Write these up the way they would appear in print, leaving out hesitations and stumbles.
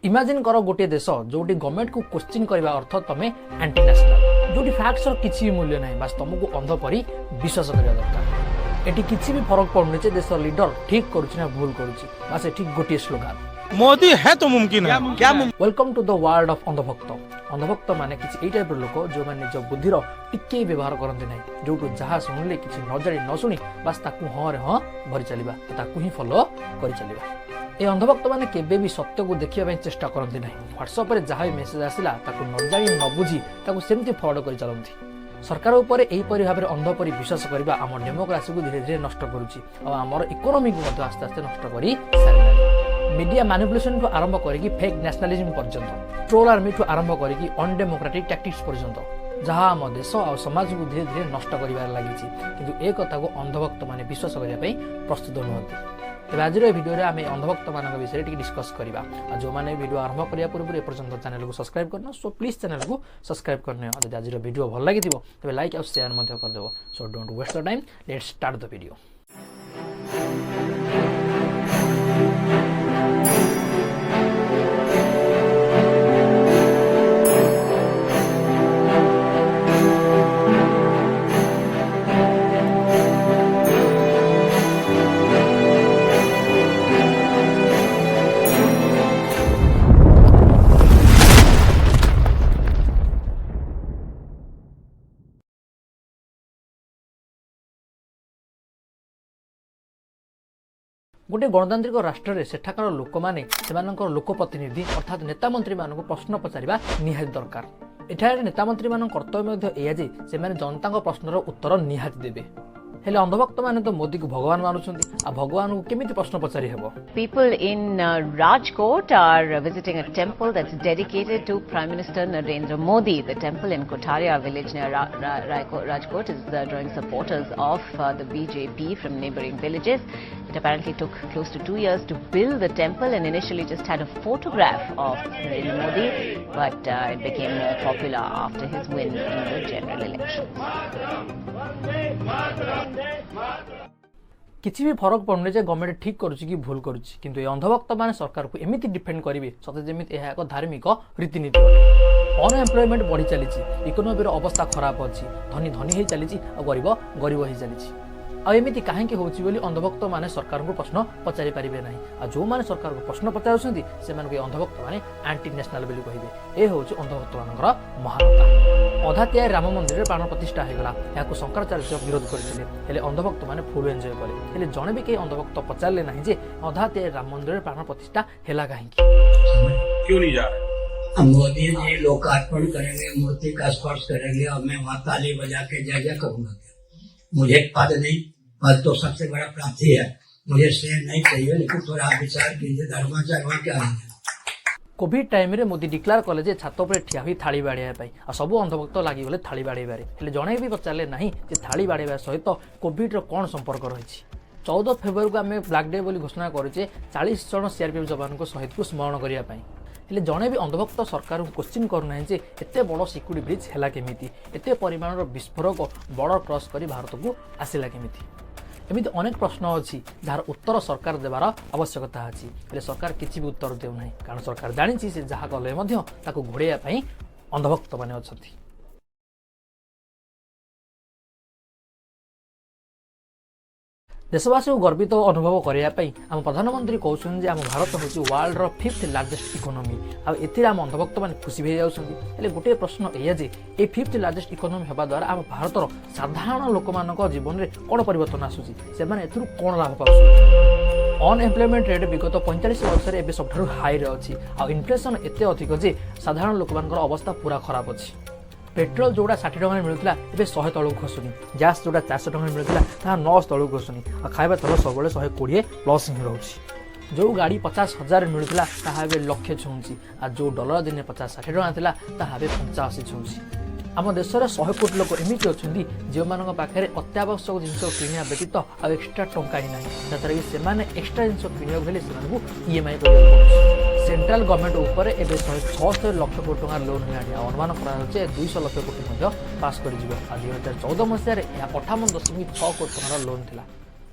Imagine कर गोटे देश जोटी गवर्नमेंट को क्वेश्चन करने अर्थ तुम एंटी नेशनल जोटी फैक्ट्स किसी भी मूल्य ना बस तुमको अंध पर विश्वास करने दरकार। एटी किसी भी फरक पड़ुनी जे देश लीडर ठीक करुच्ची भूल करुच्ची बस एटी गोटे स्लोगान मोदी है तो मुमकिन है क्या welcome to the world of अंधभक्त। अंधभक्त माने किसी टाइप लोक जो मैंने निज बुद्धिर टिके व्यवहार करते ना जो जहाँ शुणिले किसी न जाणी न शुणी बस ताकू हाँ रे हाँ भरी चलवा ताकू ही फॉलो कर चलवा। ये अंधभक्त मैंने केबे भी सत्य को देखा चेष्टा करती ना व्हाट्सएप रे जहाँ भी मेसेज आसला न जाणी न बुझी सेमती फरवर्ड कर चलती। सरकार उपर एहीपरि भाव में अंध पर विश्वास करने आम डेमोक्रेसी को धीरे धीरे नष्ट करुच्ची आमर इकोनॉमी को आस्ते आस्ते नष्ट कर सारे। मीडिया मैनिपुलेशन को आरंभ करके फेक नेशनलिज्म पर्यंत ट्रोल आर्मी को आरंभ करके अनडेमोक्रेटिक टैक्टिक्स पर्यंत जहाँ आम देश और समाज को धीरे धीरे नष्ट कर लगी किंतु ए कथा को अंधभक्त माने विश्वास करने प्रस्तुत नुहति। तेज आज भिडियो आम अंधभक्त मान विषय डिस्कस करवा जो मैंने वीडियो आरंभ करने पूर्व एपर्यंत चैनल को सब्सक्राइब करना सो प्लीज चैनल को सब्सक्राइब करने आज वीडियो भल लगी तेज लाइक और शेयर करदेव। So don't waste the time let's start the video. गोटे गणतांत्रिक राष्ट्र में सेठाकार लोक मैंने लोकप्रतिनिधि अर्थात नेता मंत्री मानक प्रश्न पचारिबा निहाती दरकार। एठारे नेता मंत्री मान कर्तव्य यह जे से जनता प्रश्नर उत्तर निहाती देबे। हेले अंधभक्त माने तो मोदी को भगवान मानुछंती आ भगवान को केमिति प्रश्न पचारि हेबो। People in Rajkot are visiting a temple that's dedicated to Prime Minister Narendra Modi. The temple in Kotaria village near Rajkot is drawing supporters of the BJP from neighboring villages. It apparently took close to 2 years to build the temple and initially just had a photograph of Narendra Modi, but it became more popular after his win in the general elections. किसी भी फरक पड़ने जे government ठीक करुच्ची कि भूल करुच्ची किंतु ये अंधभक्त माने सरकार को एमिति डिफेंड करेंगे सते जेमिति यह एक धार्मिक रीतिनीति अनएम्प्लॉयमेंट बढ़ी चली इकोनॉमी अवस्था खराब अच्छी धनी धनी हो चली गरीब गरीब हो चली आमती कहीं होली अंधभक्त माने सरकार को प्रश्न पचारि पारे ना जो मैंने सरकार को प्रश्न पचार से अंधभक्त माने एंटी नेशनल बोली कहे। यह हूँ अंधभक्त मान महानता। अधा तैयारी राम मंदिर प्राण प्रतिष्ठा होगा यहाँ शंकराचार्य विरोध करते अंधभक्त माने फुल एंजॉय कले जड़े भी कहीं अंधभक्त पचारे ना जे अधा तैयारी राम मंदिर प्राण प्रतिष्ठा है कहीं क्यों नहीं जा रहा। मोदी जी लोकार्पण करेंगे मूर्ति का स्पर्श करेंगे और मैं वहाँ ताली बजा के जय जय करूंगा। मुझे पद नहीं, पद तो सबसे बड़ा प्राप्ति है, मुझे शेयर नहीं चाहिए, लेकिन थोड़ा विचार कीजिए धर्माचार क्या है। कोविड टाइम रे मोदी डिक्लेयर कले जे छात पर ठिया हुई थाली बाड़िया सब अंधभक्त लगिगले थाली बाड़े जड़े भी पचारे ना जे थाली बाड़े सहित कोविड कौन संपर्क रही। 14 फेब्रुआरी को आम ब्लैक डे बोली घोषणा करें 40 जन सीआरपीएफ जवान को शहीद को स्मरण करने हेले जड़े भी अंधभक्त सरकार को क्वेश्चन करूना जे एते बड़ सिक्यूरिटी ब्रिज है केमिति एते परिमाण विस्फोरक बॉर्डर क्रॉस कर भारत को आसला केमिति एमती अनेक प्रश्न अच्छी जार उत्तर सरकार देवार आवश्यकता अच्छी हेले सरकार किसी भी उत्तर देना कारण सरकार जानी से जहाँ कले घोड़ाई अंधभक्त माने अच्छी। देशवासी को गर्वित अनुभव करने आम प्रधानमंत्री कहते आम भारत हूँ वर्ल्ड 5th लार्जेस्ट इकोनॉमी आम अंधभक्त मैंने खुशी भी जाऊँगी। गोटे प्रश्न यह जे ये 5th लार्जेस्ट इकोनॉमी होगा द्वारा आम भारतर साधारण लोक मान जीवन में कौन परिवर्तन आसूसी से कौन लाभ पाऊँ। अनएम्प्लॉयमेंट रेट विगत 45 वर्ष में सबुठ हाई अच्छी आ इनफ्लेशन एत अधिक जे साधारण लोक मान अवस्था पूरा खराब अच्छी। पेट्रोल जोड़ा 60 टଙ୍କା मिलूला ए 100 तलक खसुनी गैस जोड़ा 400 टଙ୍କା मिलूला ता 900 तलक खसुनी आ खाଇବା तल सब 120 प्लस ही रोची। जो गाड़ी 50,000 मिलूला ता लक्षे छुँची आ जो डॉलर दिन 50-60 टଙ୍କା थिला ता 85 छुँची। आम देश में 100 कोटी लोक एमती अच्छा जो मान पाखे अत्यावश्यक जिन किणा व्यतीत आ एक्सट्रा टंका ही ना जहाँद्वारा कि से एक्सट्रा जिन किणा ईएमआई सेंट्रल गवर्नमेंट उपर एवं 176 लक्ष कोटी टंका लोन है अनुमान कर 200 लक्ष कोटी पास कर 2014 मसीह 58.6 कोटी टंका लोन था।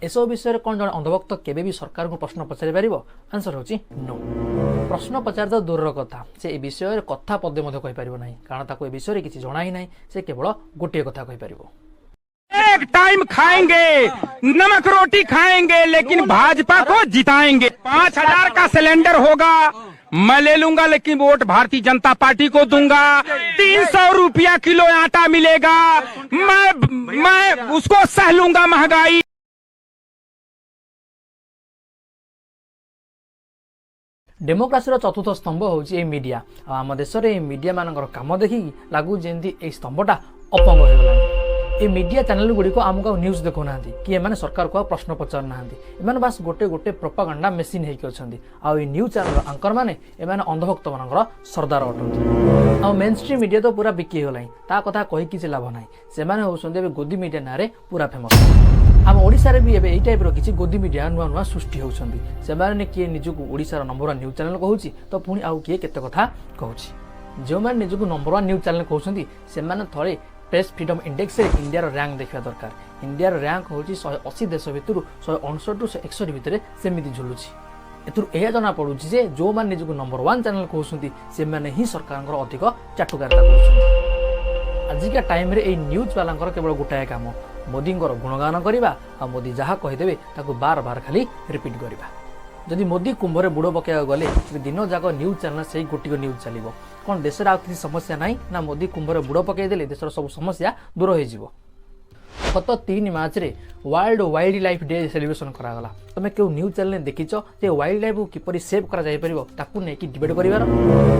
एसबू विषय कौन जन अंधभक्त केबे भी सरकार को प्रश्न पचारि पारिबो? आंसर होची नो। प्रश्न पचार तो दूर कथा से ए विषय कथा पदे मध्य कहि पारिबो नाही, कारण ताको ए विषय किछि जणा ही नाही। से केवल गोटे कथा कहि पारिबो, एक टाइम खाएंगे, नमक रोटी खाएंगे, लेकिन भाजपा को जिताएंगे। 5,000 का सिलेंडर होगा, मैं ले लूंगा, लेकिन वोट भारतीय जनता पार्टी को दूंगा। 300 रुपया किलो आटा मिलेगा, मैं उसको सह लूंगा महंगाई। डेमोक्रासी चतुर्थ स्तंभ होची ए मीडिया। आम देश में मीडिया मानकर काम देखिकी लागू जमी ए स्तंभटा अपंग हो गलानी। ए मीडिया चैनल गुड़िक आमको न्यूज देखो ना कि एमाने सरकार को प्रश्न पचार ना, एमाने बास गोटे गोटे प्रोपागेंडा मेसीन होके अच्छी। आ न्यूज चैनल आंकर मैंने एमाने अंधभक्त मानकर सरदार अटंती। आ मेन स्ट्रीम मीडिया तो पूरा बिकी होलानी, ता कथा कही किसी लाभ ना। से होउछन्ते गोदी मीडिया ना पूरा फेमस। आम ओडिशा रे भी एबे एई टाइप रो किछि गोदी मीडिया नुआ नुआ सृष्टि होउछन्ती। सेमाने किए निजको ओडिशा नंबर 1 न्यूज चैनल कहूछि, तो पुणी आउ किए केते कथा कहूछि। जो माने निजको नंबर 1 न्यूज चैनल कहउछन्ती सेमाने थरे प्रेस फ्रीडम इंडेक्स रे इंडिया रो रैंक देखा दरकार। इंडिया रो रैंक होछि 180 देश भितर 159 टू 161 भितर सेमिति झुलुछि। एतुर एया जना पडुछि जे जो माने निजको नंबर 1 चैनल कहउछन्ती सेमाने ही सरकारंकर अधिक चाटुकारिता करछन्ती। आजिका टाइम रे ए न्यूज वालांकर केवल गोटाए काम मोदी गुणगान करवा आ मोदी जहाँ कहीदेवे ताको बार बार खाली रिपीट करवा। जदि मोदी कुंभरे बुड़ पकड़ा गले दिन जाक न्यूज चैनल से गोटिक न्यूज चलो कौन देश आ किसी समस्या ना ना मोदी कुंभरे बुड़ पकईदे देशर सब समस्या दूर हो। गत 3 मार्च रे World Wildlife Day celebration करागला। तुम क्यों न्यूज चैनल देखीच जे वाइल्ड लाइफ को किपरि सेव करा जाय परिबो ताकू नै कि डिबेट करिवार।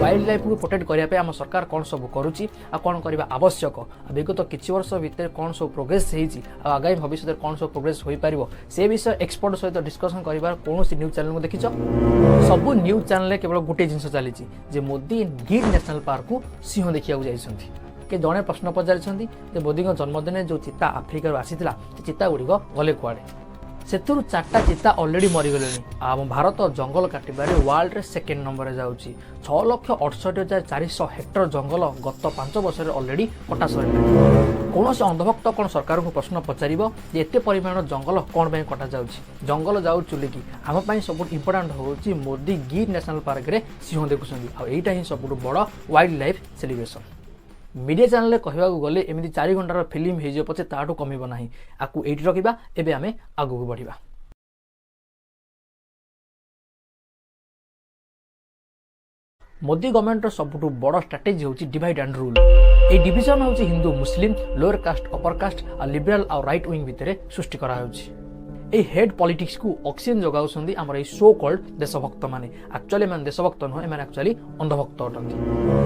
वाइल्ड लाइफ को प्रोटेक्ट करिया पे हम सरकार कोन सब करूची आ कोन करबा आवश्यक, विगत किछि वर्ष भीतर कोन सब प्रोग्रेस हेची आ आगामी भविष्य कोन सब प्रोग्रेस होई परिबो से विषय एक्सपर्ट सहित डिस्कशन करिवार कोनोसी न्यूज चैनल को देखीच। सब न्यूज चैनल केवल गोटे जिंस चलीची जे मोदी गिर नेशनल पार्क को सिंह देखिया जाइछन्ती। के जड़े प्रश्न पचारि मोदी जन्मदिन जो चिता आफ्रिकार आसीला चिता गुड़िक गले कुआड़े से 4टा चिता अलरेडी मरीगले। आम भारत जंगल काटिबारे वर्ल्ड रे सेकेंड नंबर रे जाउची। 6,68,400 हेक्टर जंगल गत 5 वर्ष अलरेडी कटा सरिला। कौन से अंधभक्त कौन सरकार को प्रश्न पचारिबो जे एते परिमाण जंगल कौन पे कटा जाउची। जंगल जाउ चुलिकी आम पई सब इंपोर्टेंट होउची मोदी गिर नेशनल पार्क रे सिंह देखुछन्ती। आ एटा ही सब बड़ wild life celebration. Media channel कहवा गले एमती 4 घंटार फिल्म हो पचे ताठू कमिब ना। आपको ये रखा एवं आम आगू बढ़ा। मोदी गवर्नमेंट सबुठु बड़ स्ट्राटेजी होची divide and rule. A division होची हिंदू मुस्लिम लोअर कास्ट अपर कास्ट आ लिबरल आ राइट विंग भितर सृष्टि करा होची। ए हेड पॉलिटिक्स को ऑक्सीजन जगाउछन्ती हमर ए सो कॉल्ड देशभक्त माने। एक्चुअली मन देशभक्त न एमान एक्चुअली अंधभक्त अटंती।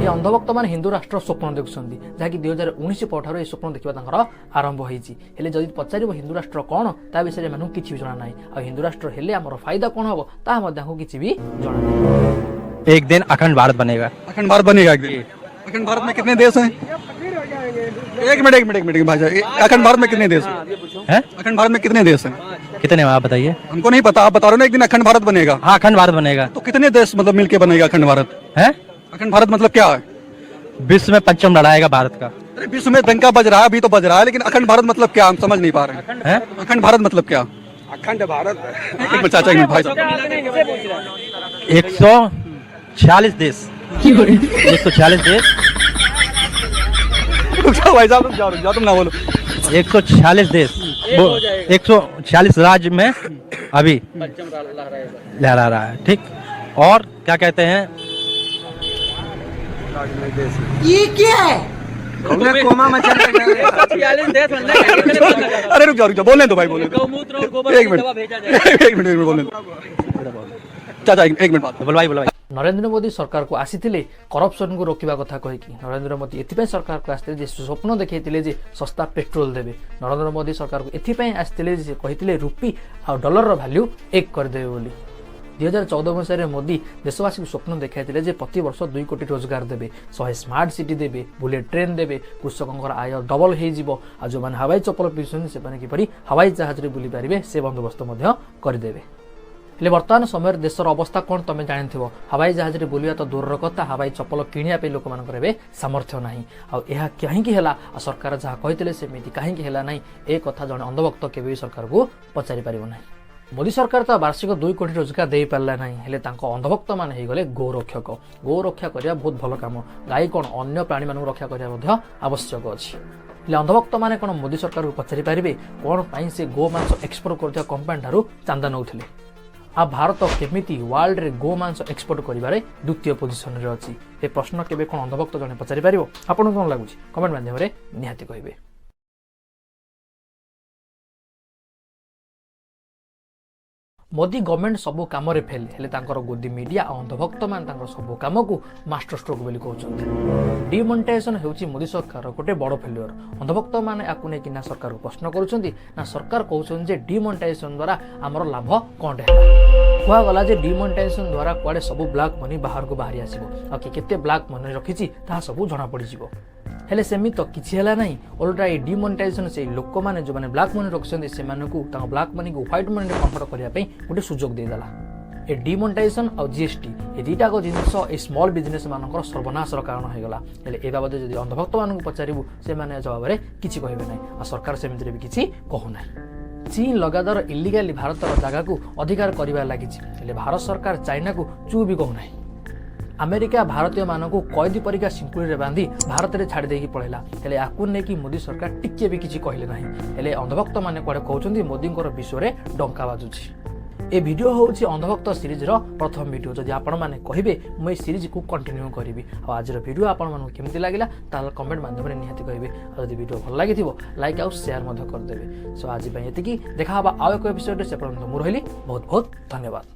ए अंधभक्त माने हिंदू राष्ट्र स्वप्न देखुछन्ती जाकि 2019 पठारो ए स्वप्न देखिबा तांकर आरंभ होईची। हेले जदि पचारिबो हिंदू राष्ट्र कोन ता विषय मानु किछि भी जणा नाही। आ हिंदू राष्ट्र हेले हमर फायदा कोन हबो ता मध्याको किछि भी जणा नाही। एक दिन अखंड भारत बनेगा। अखंड भारत बनेगा एक दिन। अखंड भारत में कितने देश हैं? एक मिनट भाई, अखंड भारत में कितने देश हैं? अखंड भारत में कितने देश हैं? कितने आप बताइए। हमको नहीं पता, आप बता रहे हो ना एक दिन अखंड भारत बनेगा। हाँ अखंड भारत बनेगा। तो कितने देश मतलब मिलके बनेगा अखंड भारत? है अखंड भारत मतलब क्या है? विश्व में पंचम लड़ाएगा भारत का। अरे विश्व में डंका बज रहा है, अभी तो बज रहा है, लेकिन अखंड भारत मतलब क्या हम समझ नहीं पा रहे हैं। अखंड भारत मतलब क्या? अखंड भारत चाचा एक मिनट भाई साहब, 146 देश। 146 देश। भाई साहब रुक जाओ तुम ना बोलो। 146 देश 146 राज्य में अभी लहरा रहा है। ठीक, और क्या कहते हैं ये क्या है? कोमा में चल अरे रुक जाओ बोलने दो भाई, बोलने दो। एक मिनट बोलने दो चाचा, एक मिनट बात बोल भाई। नरेंद्र मोदी सरकार को आसीथिले करप्शन को रोकिबा कथा कहिकी। नरेंद्र मोदी एथिपै सरकार को आस्ते जे स्वप्न देखैतिले जे सस्ता पेट्रोल देबे। नरेंद्र मोदी सरकार को एथिपै आस्तिले जे कहितिले रुपी आ डॉलर रो वैल्यू एक कर देबे बोली। 2014 मसीह मोदी देशवासी को स्वप्न देखाइतिले जे प्रति वर्ष 2 कोटी रोजगार देबे, 100 स्मार्ट सिटी देबे, बुलेट ट्रेन देबे, कृषकंकर आय डबल हो जिवो। आ जो माने हवाई चप्पल पिछुन से माने किपरि हवाई जहाज रे बुली पारिबे से बंदोबस्त मध्य कर देबे। हेले वर्तमान समय देशर अवस्था कौन तुम जानी हवाई जहाज रे बुलिया तो दूर कथा हवाई चप्पल किणा लोक मान सामर्थ्य ना कहीं सरकार जहाँ कहते सेमती कहीं ना ए कथा जड़े अंधभक्त केवे सरकार को पचारि पारिबो ना। मोदी सरकार तो वार्षिक 2 कोटी रोजगार दे पारा ना हेले अंधभक्त मान गले गोरक्षक गोरक्षा करने बहुत भल काम गाई कौन अन्य प्राणी मान रक्षा करने आवश्यक अच्छी हेले अंधभक्त मैंने कौन मोदी सरकार को पचारि पारे कौन पाई से गो मांस एक्सपोर्ट कर कंपानी ठार चांदा नौले आ भारत केमिति वर्ल्ड रे गो मांस एक्सपोर्ट करिबारे द्वितीय पोजिशन रे अछि ए प्रश्न केबे कोन अंधभक्त जने पचारि पारिबो आपन कोन लागुछि कमेंट माध्यम रे निहाती कहिबे। मोदी गवर्नमेंट सबू काम रे फेल हेले तांकर गोदी मीडिया आ अंधभक्त मान तांकर सबू काम को मास्टर स्ट्रोक बोली कहउछन्ति। डिमोनेटाइजेशन हेउछि मोदी सरकार गोटे बड़ फेलियर अंधभक्त माने आकु नै कि ना सरकार को प्रश्न करूछन्ति ना सरकार कहउछन्ति जे डिमोनेटाइजेशन द्वारा हमर लाभ कोन हेला कुआ गला जे डिमोनेटाइजेशन द्वारा कुआडे सबू ब्लैक मनी बाहर को बाहरी आसीबो आ कि केते ब्लैक मनी रखिछि ता सबू जणा पड़ी जिवो हेले सेमी तो किछि हला नाही ओल्टा ए डिमोनेटाइजेशन से लोक माने जो माने ब्लैक मनी रखछन्ति से मानकु ता ब्लैक मनी को व्हाइट मनी रे कन्वर्ट करिया पई गोटे सुजोग दे देला। ए डिमोनेटाइजेशन और जीएसटी ए दुईटा को जिनस ए स्मॉल बिजनेस मानकर सर्वनाशर कारण होगला हेले ए बाबद जदि अंधभक्त मानकु पचारिबु से माने जवाब रे किछि कहबे नाही आ सरकार सेमिति रे भी किछि कहू नाही। चीन लगातार इलिगाली भारतर जगह को अधिकार करिबार लागिछि हेले भारत सरकार चाइना को चू भी कहू नाही। अमेरिका भारतीय मानकु कैदी परिका सिंकुड़ी रे बांधी भारत रे छाड़ी देकी पळेला हेले आकु नै कि मोदी सरकार टिके भी किछि कहले नाही हेले अंधभक्त माने कोडे कहउछन्ती मोदींकर विश्व रे डंका बाजुछि। ए वीडियो होउछि अंधभक्त सीरीज रो प्रथम वीडियो जदि आपण माने कहिबे म ए सीरीज को कंटिन्यू करिवि आ आज रो वीडियो आपण मानकु केमति लागिला ताल कमेंट माध्यम रे निहाती कहिबे आ जदि वीडियो भल लागिथिबो लाइक आ शेयर मध्य कर देबे। सो आज पय एतिकी देखा हबा आ एक एपिसोड से पर्यंत मु रहिली बहुत बहुत धन्यवाद।